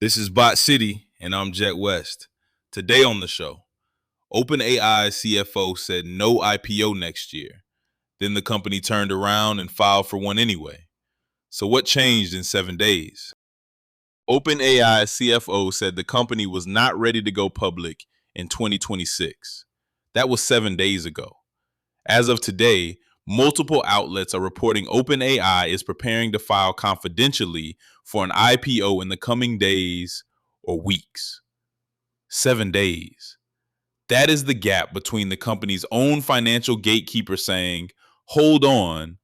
This is Bot City, and I'm Jet West. Today on the show, OpenAI's CFO said no IPO next year. Then the company turned around and filed for one anyway. So what changed in 7 days? OpenAI's CFO said the company was not ready to go public in 2026. That was 7 days ago. As of today, multiple outlets are reporting OpenAI is preparing to file confidentially for an IPO in the coming days or weeks. 7 days. That is the gap between the company's own financial gatekeeper saying, hold on,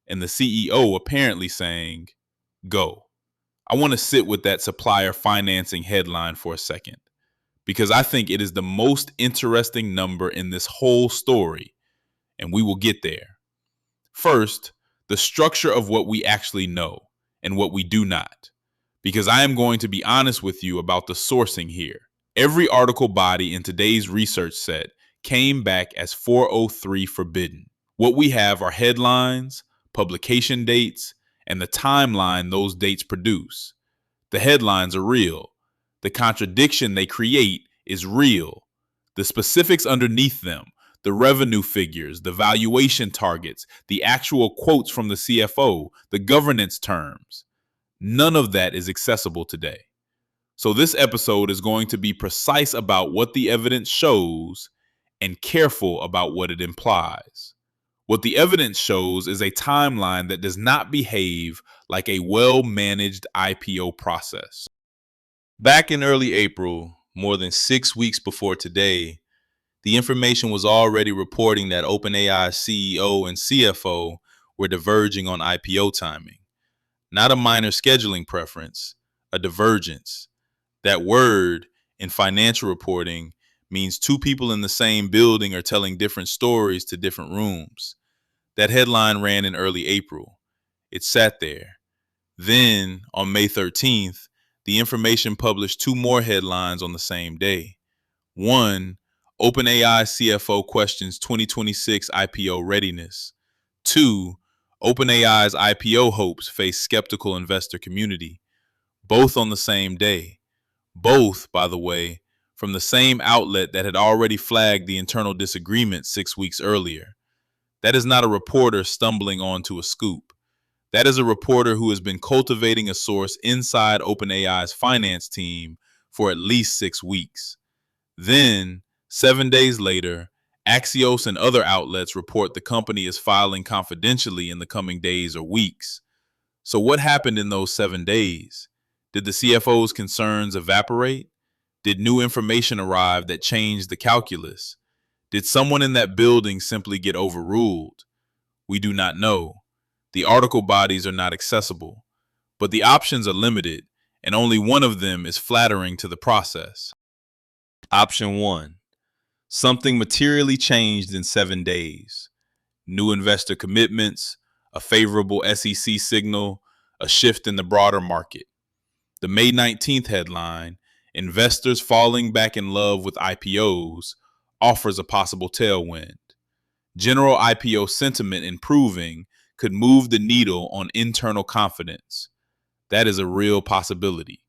and the CEO apparently saying, go. I want to sit with that supplier financing headline for a second, because I think it is the most interesting number in this whole story, and we will get there. First, the structure of what we actually know and what we do not, because I am going to be honest with you about the sourcing here. Every article body in today's research set came back as 403 forbidden. What we have are headlines, publication dates, and the timeline those dates produce. The headlines are real. The contradiction they create is real. The specifics underneath them, the revenue figures, the valuation targets, the actual quotes from the CFO, the governance terms, none of that is accessible today. So this episode is going to be precise about what the evidence shows and careful about what it implies. What the evidence shows is a timeline that does not behave like a well-managed IPO process. Back in early April, more than 6 weeks before today, the information was already reporting that OpenAI's CEO and CFO were diverging on IPO timing. Not a minor scheduling preference, a divergence. That word in financial reporting means two people in the same building are telling different stories to different rooms. That headline ran in early April. It sat there. Then, on May 13th, the information published two more headlines on the same day. One, OpenAI CFO questions 2026 IPO readiness. Two, OpenAI's IPO hopes face skeptical investor community. Both on the same day. Both, by the way, from the same outlet that had already flagged the internal disagreement 6 weeks earlier. That is not a reporter stumbling onto a scoop. That is a reporter who has been cultivating a source inside OpenAI's finance team for at least 6 weeks. Then, 7 days later, Axios and other outlets report the company is filing confidentially in the coming days or weeks. So what happened in those 7 days? Did the CFO's concerns evaporate? Did new information arrive that changed the calculus? Did someone in that building simply get overruled? We do not know. The article bodies are not accessible, but the options are limited, and only one of them is flattering to the process. Option 1. Something materially changed in 7 days. New investor commitments, a favorable SEC signal, a shift in the broader market. The May 19th headline, Investors Falling Back in Love with IPOs, offers a possible tailwind. General IPO sentiment improving could move the needle on internal confidence. That is a real possibility.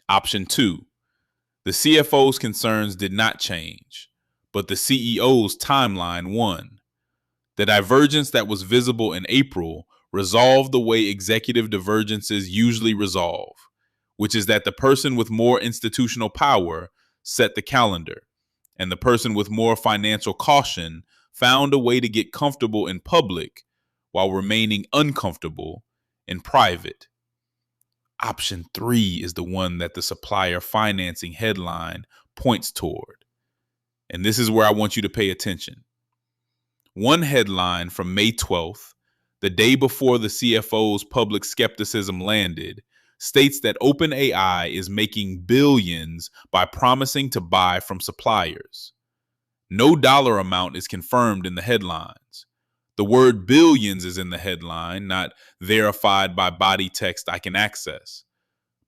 Option 2. The CFO's concerns did not change, but the CEO's timeline won. The divergence that was visible in April resolved the way executive divergences usually resolve, which is that the person with more institutional power set the calendar, and the person with more financial caution found a way to get comfortable in public while remaining uncomfortable in private. Option 3 is the one that the supplier financing headline points toward. And this is where I want you to pay attention. One headline from May 12th, the day before the CFO's public skepticism landed, states that OpenAI is making billions by promising to buy from suppliers. No dollar amount is confirmed in the headlines. The word billions is in the headline, not verified by body text I can access.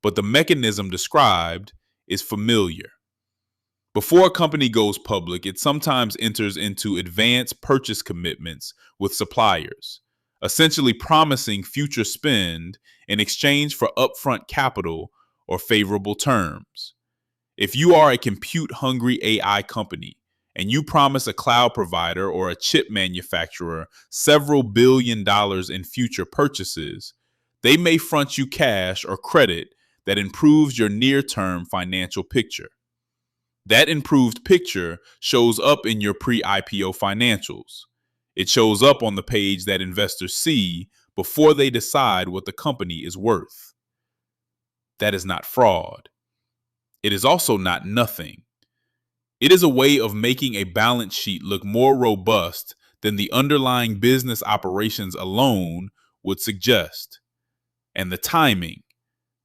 But the mechanism described is familiar. Before a company goes public, it sometimes enters into advanced purchase commitments with suppliers, essentially promising future spend in exchange for upfront capital or favorable terms. If you are a compute-hungry AI company and you promise a cloud provider or a chip manufacturer several $billion in future purchases, they may front you cash or credit that improves your near-term financial picture. That improved picture shows up in your pre-IPO financials. It shows up on the page that investors see before they decide what the company is worth. That is not fraud. It is also not nothing. It is a way of making a balance sheet look more robust than the underlying business operations alone would suggest. And the timing,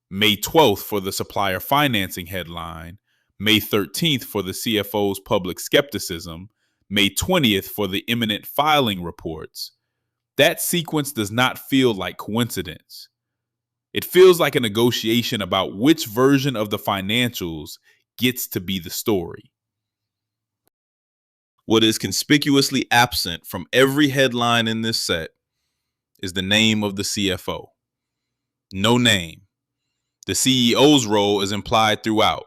May 12th for the supplier financing headline, May 13th for the CFO's public skepticism, May 20th for the imminent filing reports, that sequence does not feel like coincidence. It feels like a negotiation about which version of the financials gets to be the story. What is conspicuously absent from every headline in this set is the name of the CFO. No name. The CEO's role is implied throughout.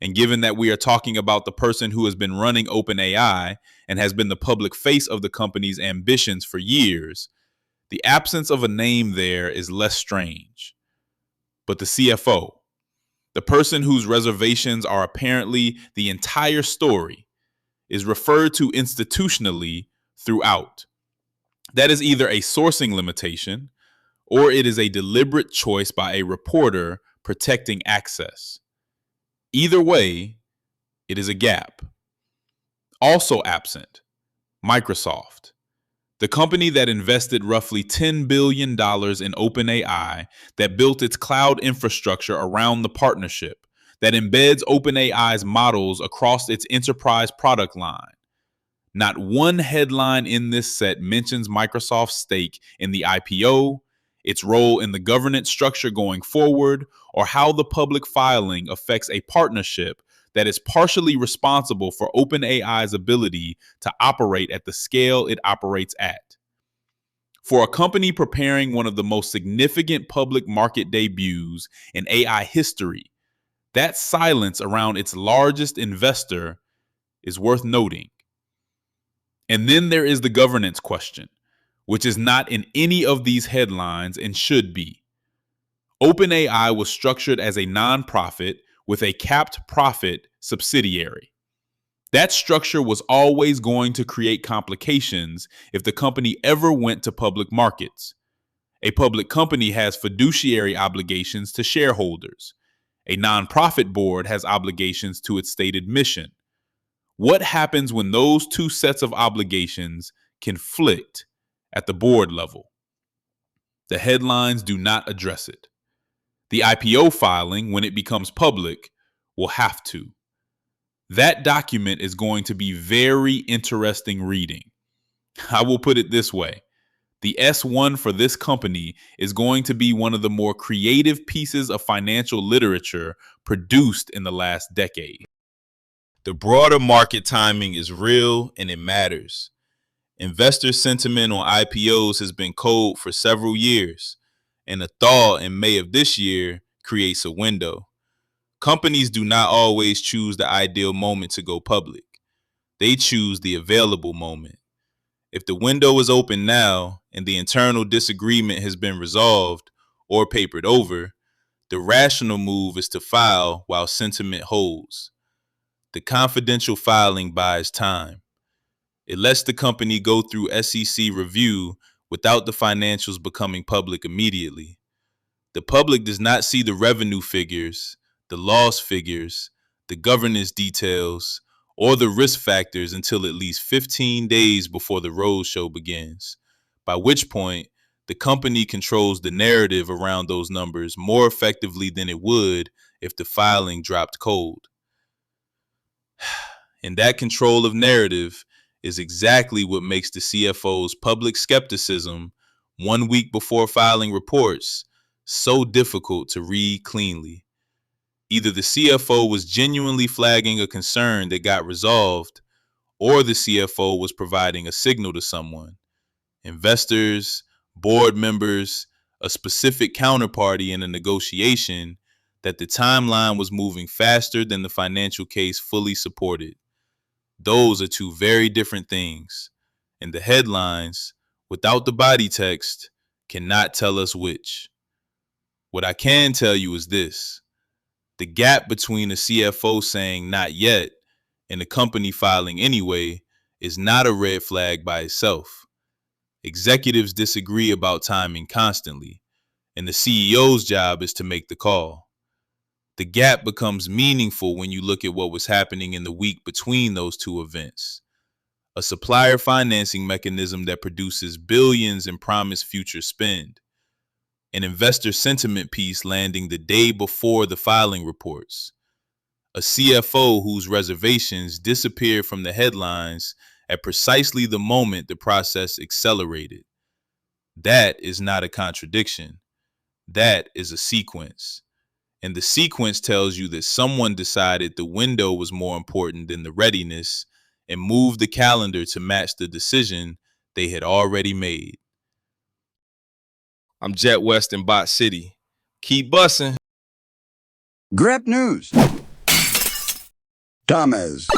And given that we are talking about the person who has been running OpenAI and has been the public face of the company's ambitions for years, the absence of a name there is less strange. But the CFO, the person whose reservations are apparently the entire story, is referred to institutionally throughout. That is either a sourcing limitation or it is a deliberate choice by a reporter protecting access. Either way, it is a gap. Also absent, Microsoft, the company that invested roughly $10 billion in OpenAI, that built its cloud infrastructure around the partnership, that embeds OpenAI's models across its enterprise product line. Not one headline in this set mentions Microsoft's stake in the IPO, its role in the governance structure going forward, or how the public filing affects a partnership that is partially responsible for OpenAI's ability to operate at the scale it operates at. For a company preparing one of the most significant public market debuts in AI history, that silence around its largest investor is worth noting. And then there is the governance question, which is not in any of these headlines and should be. OpenAI was structured as a nonprofit with a capped profit subsidiary. That structure was always going to create complications if the company ever went to public markets. A public company has fiduciary obligations to shareholders. A nonprofit board has obligations to its stated mission. What happens when those two sets of obligations conflict at the board level? The headlines do not address it. The IPO filing, when it becomes public, will have to. That document is going to be very interesting reading. I will put it this way. The S1 for this company is going to be one of the more creative pieces of financial literature produced in the last decade. The broader market timing is real and it matters. Investor sentiment on IPOs has been cold for several years, and a thaw in May of this year creates a window. Companies do not always choose the ideal moment to go public. They choose the available moment. If the window is open now and the internal disagreement has been resolved or papered over, the rational move is to file while sentiment holds. The confidential filing buys time. It lets the company go through SEC review without the financials becoming public immediately. The public does not see the revenue figures, the loss figures, the governance details, or the risk factors until at least 15 days before the roadshow begins, by which point the company controls the narrative around those numbers more effectively than it would if the filing dropped cold. And that control of narrative is exactly what makes the CFO's public skepticism 1 week before filing reports so difficult to read cleanly. Either the CFO was genuinely flagging a concern that got resolved, or the CFO was providing a signal to someone, investors, board members, a specific counterparty in a negotiation, that the timeline was moving faster than the financial case fully supported. Those are two very different things, and the headlines, without the body text, cannot tell us which. What I can tell you is this: the gap between a CFO saying not yet and the company filing anyway is not a red flag by itself. Executives disagree about timing constantly, and the CEO's job is to make the call. The gap becomes meaningful when you look at what was happening in the week between those two events. A supplier financing mechanism that produces billions in promised future spend. An investor sentiment piece landing the day before the filing reports. A CFO whose reservations disappeared from the headlines at precisely the moment the process accelerated. That is not a contradiction. That is a sequence. And the sequence tells you that someone decided the window was more important than the readiness and moved the calendar to match the decision they had already made. I'm Jet West in Bot City. Keep bussing. Grab news. Thomas.